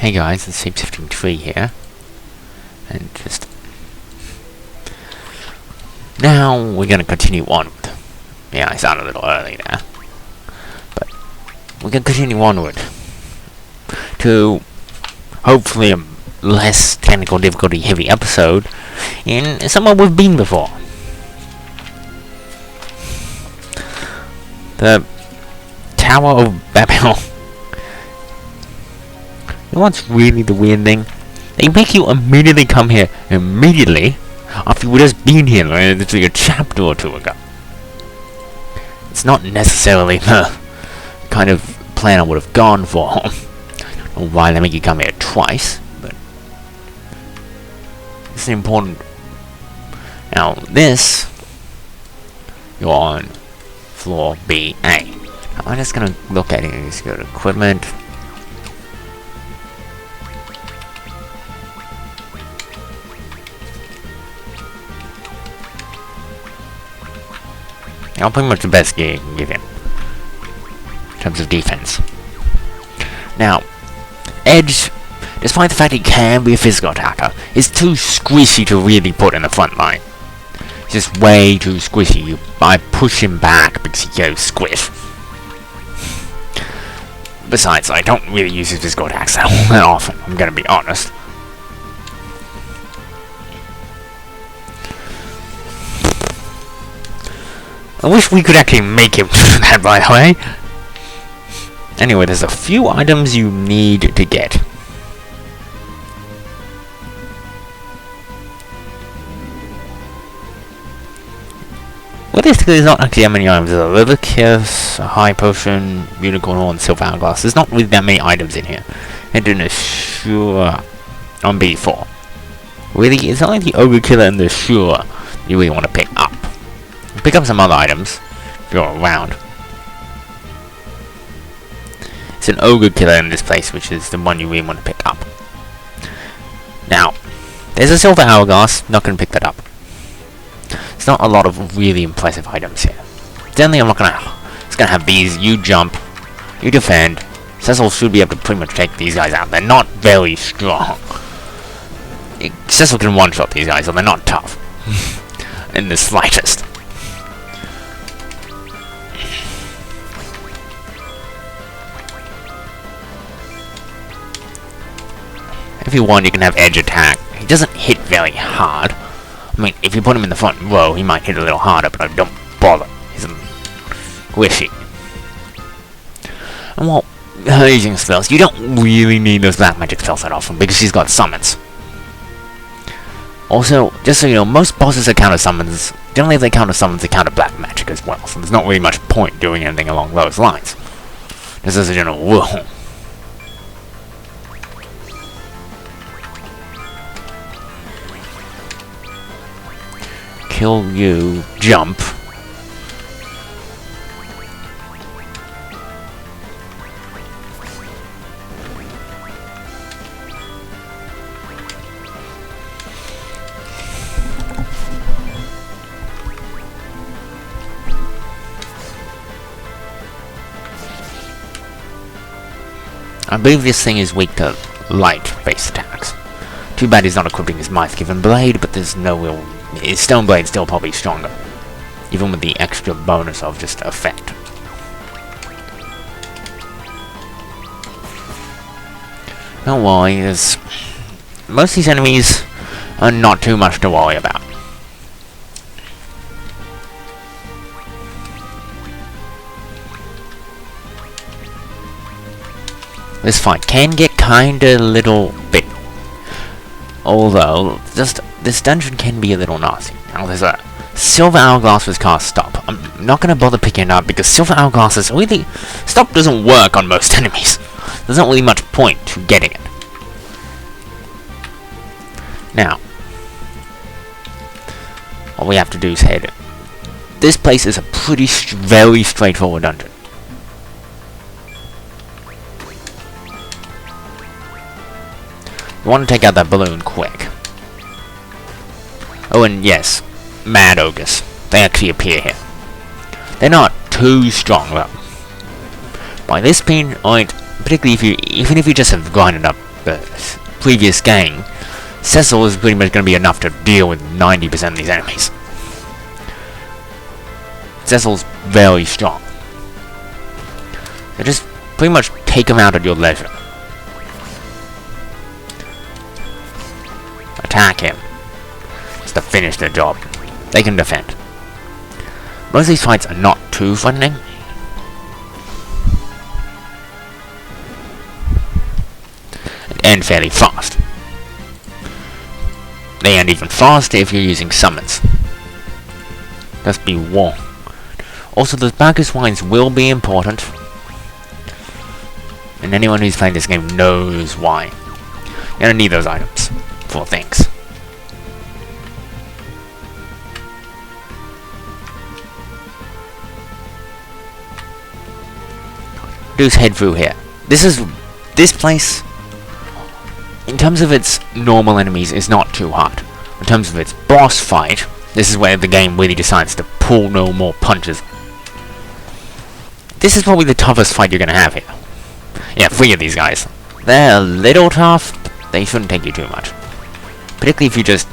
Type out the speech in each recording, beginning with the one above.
Hey guys, it's FF4 here, and just now we're gonna continue onward. Yeah, I sound a little early there, but we're gonna continue onward to hopefully a less technical difficulty heavy episode in somewhere we've been before. The Tower of Babel. You know what's really the weird thing? They make you immediately come here immediately after you've just been here literally a chapter or two ago. It's not necessarily the kind of plan I would have gone for. I don't know why they make you come here twice, but it's important. Now this, you're on floor BA. Now I'm just gonna look at it and just go to equipment. I'll pretty much the best gear you can give him in terms of defense. Now, Edge, despite the fact he can be a physical attacker, is too squishy to really put in the front line. He's just way too squishy. I push him back because he goes squish. Besides, I don't really use his physical attacks that often, I'm gonna be honest. I wish we could actually make him do that, by the way. Anyway, there's a few items you need to get. Well, basically, there's not actually that many items. There's a liver kiss, a high potion, unicorn horn, silver hourglass. There's not really that many items in here. And an assure on B4. Really, it's only the ogre killer and the assure you really want to pick up. Pick up some other items if you're around. It's an ogre killer in this place, which is the one you really want to pick up. Now, there's a silver hourglass, not going to pick that up. It's not a lot of really impressive items here. Generally, I'm not going to... It's going to have these, you jump, you defend. Cecil should be able to pretty much take these guys out. They're not very strong. Cecil can one-shot these guys, so they're not tough. In the slightest. If you want, you can have Edge attack. He doesn't hit very hard. I mean, if you put him in the front row, he might hit a little harder, but I don't bother. He's squishy. And while using spells, you don't really need those black magic spells that often, because she's got summons. Also, just so you know, most bosses that counter summons, generally if they counter summons, they counter black magic as well, so there's not really much point doing anything along those lines. Just as a general rule. Kill you, jump. I believe this thing is weak to light-based attacks. Too bad he's not equipping his Might-given blade, but there's no real... His stone blade's still probably stronger, even with the extra bonus of just effect. Don't worry, most of these enemies are not too much to worry about. This fight can get kinda little bit, although just this dungeon can be a little nasty. Now there's a silver hourglass with cast stop. I'm not gonna bother picking it up because silver hourglass is really... Stop doesn't work on most enemies. There's not really much point to getting it. Now, all we have to do is head. This place is a pretty very straightforward dungeon. You want to take out that balloon quick. Oh, and yes, Mad Ogres. They actually appear here. They're not too strong, though. By this point, particularly even if you just have grinded up the previous game, Cecil is pretty much going to be enough to deal with 90% of these enemies. Cecil's very strong. So just pretty much take him out at your leisure. Attack him. Just to finish the job. They can defend. Most of these fights are not too frightening. And end fairly fast. They end even faster if you're using summons. Just be warned. Also, those Bacchus wines will be important. And anyone who's played this game knows why. You're gonna need those items for things. Just head through here. This place, in terms of its normal enemies, is not too hard. In terms of its boss fight, this is where the game really decides to pull no more punches. This is probably the toughest fight you're gonna have here. Yeah, 3 of these guys. They're a little tough, but they shouldn't take you too much. Particularly if you just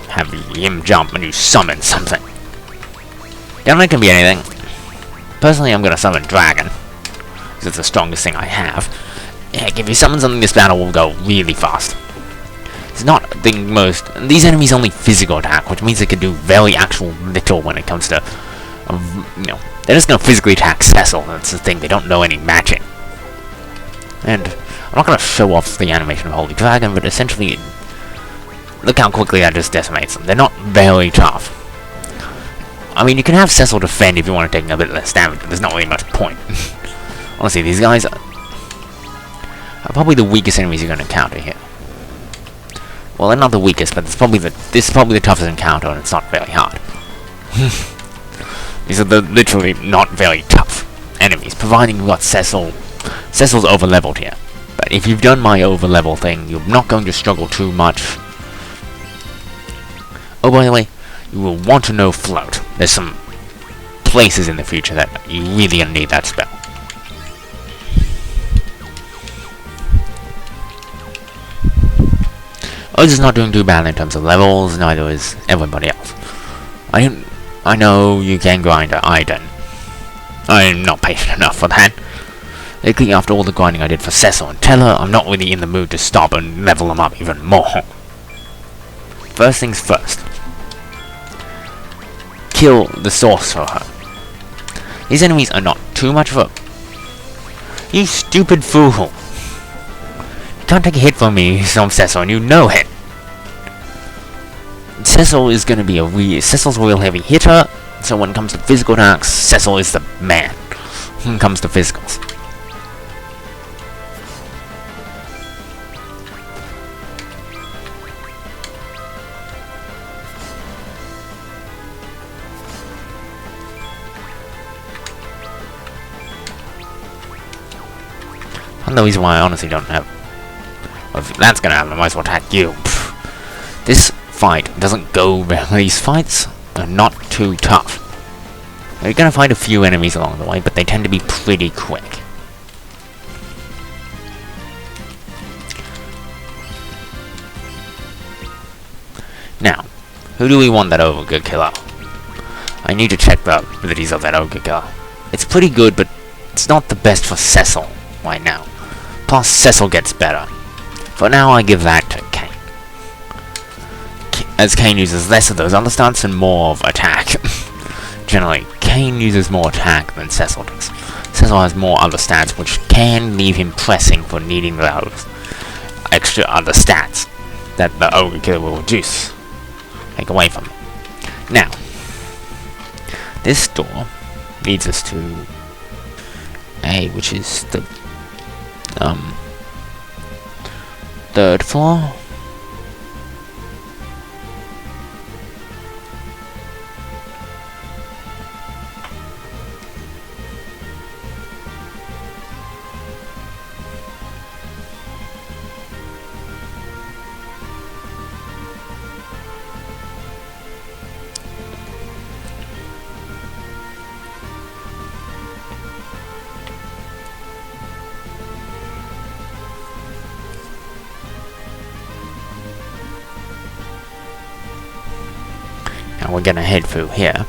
have him jump and you summon something. Downright can be anything. Personally, I'm gonna summon Dragon. It's the strongest thing I have. Heck, if you summon something, this battle will go really fast. It's not the most... These enemies only physical attack, which means they can do very actual little when it comes to... you know, they're just going to physically attack Cecil. That's the thing, they don't know any matching. And I'm not going to show off the animation of Holy Dragon, but essentially... Look how quickly that just decimates them. They're not very tough. I mean, you can have Cecil defend if you want to take a bit less damage, but there's not really much point. Honestly, these guys are probably the weakest enemies you're going to encounter here. Well, they're not the weakest, but this is probably the toughest encounter, and it's not very hard. These are literally not very tough enemies, providing you've got Cecil. Cecil's over-leveled here. But if you've done my over-level thing, you're not going to struggle too much. Oh, by the way, you will want to know Float. There's some places in the future that you really gonna need that spell. Oz is not doing too bad in terms of levels, neither is everybody else. I know you can grind her, I don't. I'm not patient enough for that. Lately, after all the grinding I did for Cecil and Teller, I'm not really in the mood to stop and level them up even more. First things first. Kill the sorcerer. These enemies are not too much of a... You stupid fool! You can't take a hit from me, from Cecil, and you know it! Cecil is gonna be Cecil's a real heavy hitter, so when it comes to physical attacks, Cecil is the man. When it comes to physicals. And the reason why I honestly don't have... Well, if that's gonna happen, I might as well attack you. Pfft. This fight doesn't go well. These fights are not too tough. You're gonna find a few enemies along the way, but they tend to be pretty quick. Now, who do we want that ogre killer? I need to check the abilities of that ogre killer. It's pretty good, but it's not the best for Cecil right now. Plus, Cecil gets better. For now, I give that to Kane. As Kane uses less of those other stunts and more of attack. Generally, Kane uses more attack than Cecil does. Cecil has more other stats, which can leave him pressing for needing those extra other stats that the ogre killer will reduce. Take away from him. Now, this door leads us to A, which is the 3rd floor. we're gonna head through here.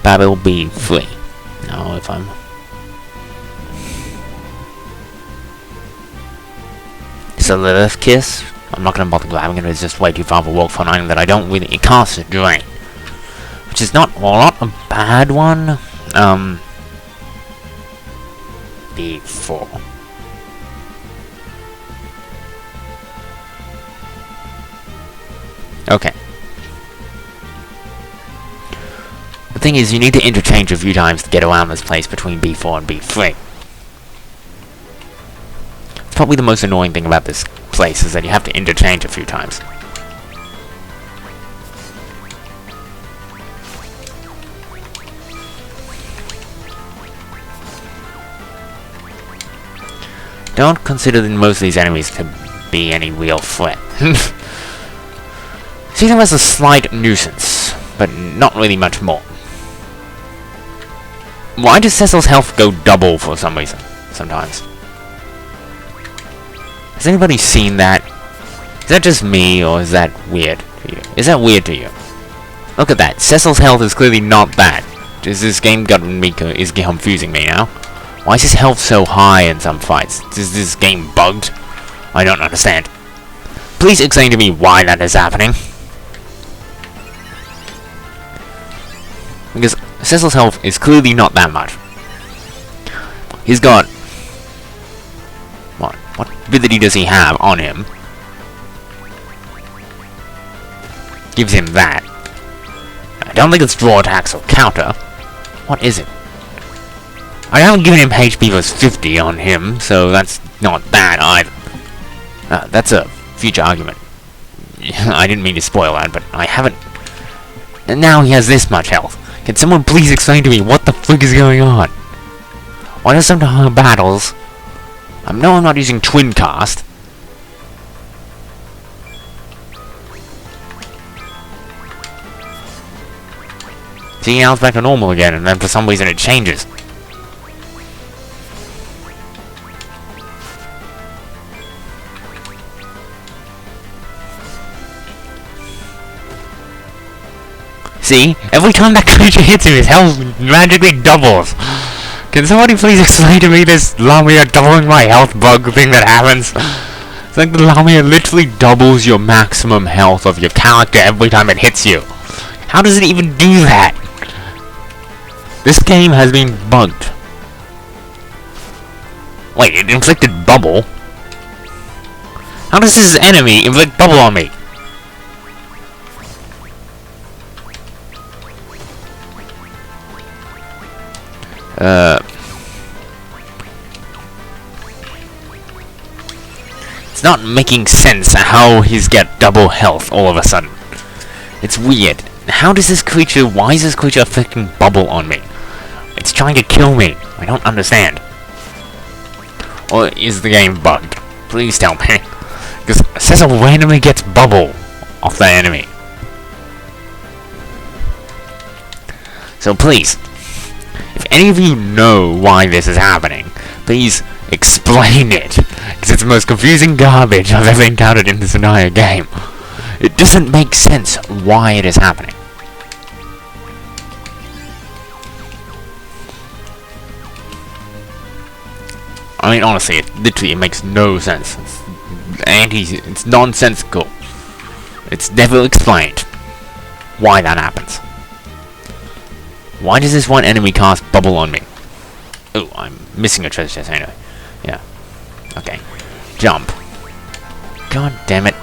Babel B3. Now, if I'm... It's a Lilith Kiss. I'm not gonna bother grabbing it, it's just way too far of a walk for an item that I don't really... It casts a drain. Which is not a bad one. B4. Okay. The thing is, you need to interchange a few times to get around this place between B4 and B3. It's probably the most annoying thing about this place, is that you have to interchange a few times. Don't consider most of these enemies to be any real threat. See them as a slight nuisance, but not really much more. Why does Cecil's health go double for some reason, sometimes? Has anybody seen that? Is that just me, or is that weird to you? Is that weird to you? Look at that, Cecil's health is clearly not bad. Is this game is confusing me now? Why is his health so high in some fights? Is this game bugged? I don't understand. Please explain to me why that is happening. Because Cecil's health is clearly not that much. He's got... What ability does he have on him? Gives him that. I don't think it's draw attacks or counter. What is it? I haven't given him HP plus 50 on him, so that's not bad either. That's a future argument. I didn't mean to spoil that, but I haven't... And now he has this much health. Can someone please explain to me what the frick is going on? Why does sometimes battles... I know I'm not using Twin Cast. See, now it's back to normal again, and then for some reason it changes. See? Every time that creature hits him, his health magically doubles. Can somebody please explain to me this Lamia doubling my health bug thing that happens? It's like the Lamia literally doubles your maximum health of your character every time it hits you. How does it even do that? This game has been bugged. Wait, it inflicted bubble? How does this enemy inflict bubble on me? It's not making sense how he's got double health all of a sudden. It's weird. How does this creature, why is this creature affecting bubble on me? It's trying to kill me. I don't understand. Or is the game bugged? Please tell me. Because Cecil randomly gets bubble off the enemy. So please, if any of you know why this is happening, please explain it. Because it's the most confusing garbage I've ever encountered in this entire game. It doesn't make sense why it is happening. I mean, honestly, it makes no sense. It's nonsensical. It's never explained why that happens. Why does this one enemy cast bubble on me? Oh, I'm missing a treasure chest anyway. Yeah. Okay. Jump. God damn it.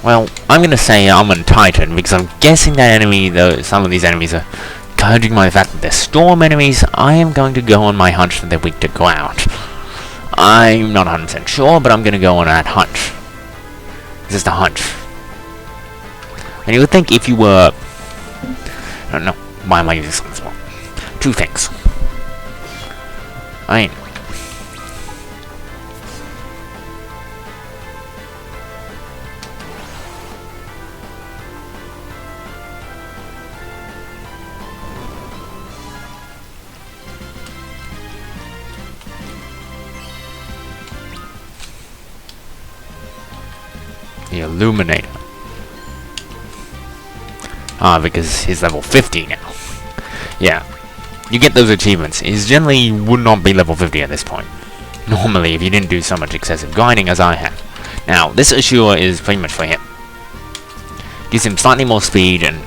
Well, I'm gonna say I'm on Titan because I'm guessing that enemy, though, some of these enemies are judging by the fact that they're storm enemies. I am going to go on my hunch that they're weak to ground. I'm not 100% sure, but I'm gonna go on that hunch. It's just a hunch. And you would think if you were... I don't know. Why am I using something small? Two things. I mean... The Illuminator. Ah, because he's level 50 now. Yeah, you get those achievements. He generally would not be level 50 at this point. Normally, if you didn't do so much excessive grinding as I have. Now, this Assure is pretty much for him. Gives him slightly more speed, and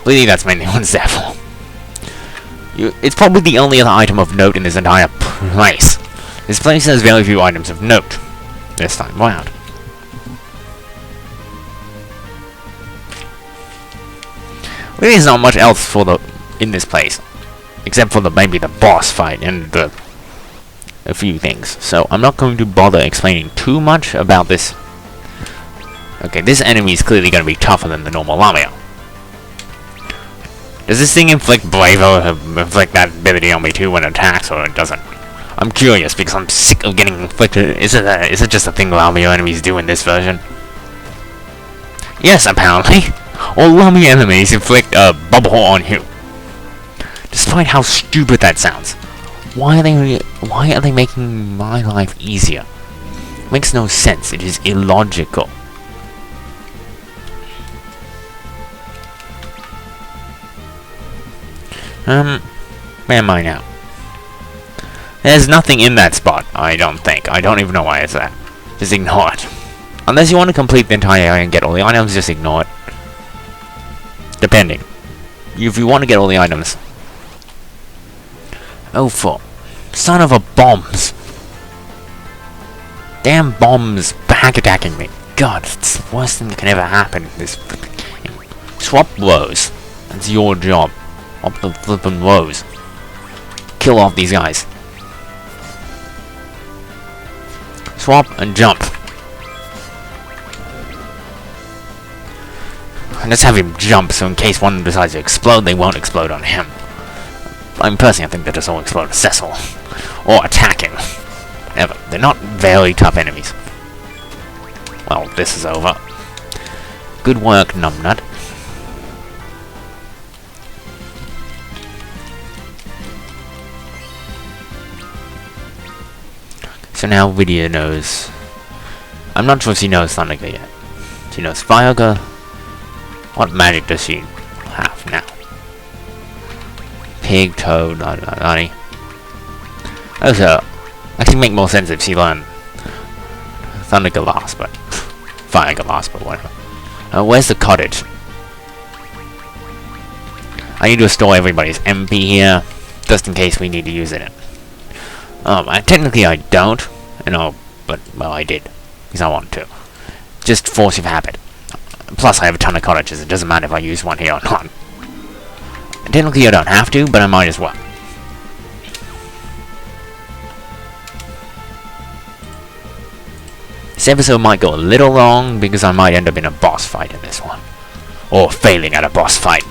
really that's mainly what it's there for. It's probably the only other item of note in this entire place. This place has very few items of note this time round. Really, there's not much else for in this place, except for maybe the boss fight and a few things. So I'm not going to bother explaining too much about this. Okay, this enemy is clearly going to be tougher than the normal Lamia. Does this thing inflict inflict that ability on me too when it attacks, or it doesn't? I'm curious because I'm sick of getting inflicted. Is it just a thing Lamia enemies do in this version? Yes, apparently. All Lamia enemies inflict a bubble on you. Despite how stupid that sounds. Why are they making my life easier? Makes no sense. It is illogical. Where am I now? There's nothing in that spot, I don't think. I don't even know why it's there. Just ignore it. Unless you want to complete the entire area and get all the items, just ignore it. Depending. If you want to get all the items. Oh, for son of a bombs. Damn bombs back attacking me. God, it's the worst thing that can ever happen in this game. Swap blows. That's your job. Up the flippin' woes. Kill off these guys. Swap and jump. And let's have him jump so in case one decides to explode, they won't explode on him. Personally, I think they'll just all explode at Cecil. Or attack him. Whatever. They're not very tough enemies. Well, this is over. Good work, Numbnut. So now Vidya knows. I'm not sure if she knows Thunderga yet. She knows Fioga. What magic does she have now? Pig, Toad, honey. Also, actually make more sense if she learned Thunderga last, but Fioga last, but whatever. Where's the cottage? I need to store everybody's MP here, just in case we need to use it. Technically I don't, but, well, I did, because I want to. Just force of habit. Plus, I have a ton of cottages, it doesn't matter if I use one here or not. Technically I don't have to, but I might as well. This episode might go a little long, because I might end up in a boss fight in this one. Or failing at a boss fight.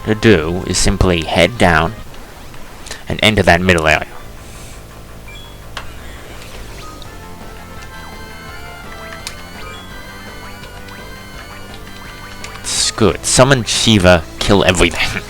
To do is simply head down and enter that middle area. It's good. Summon Shiva, kill everything.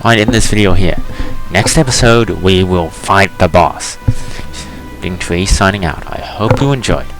I'd end this video here. Next episode, we will fight the boss. Tree signing out. I hope you enjoyed.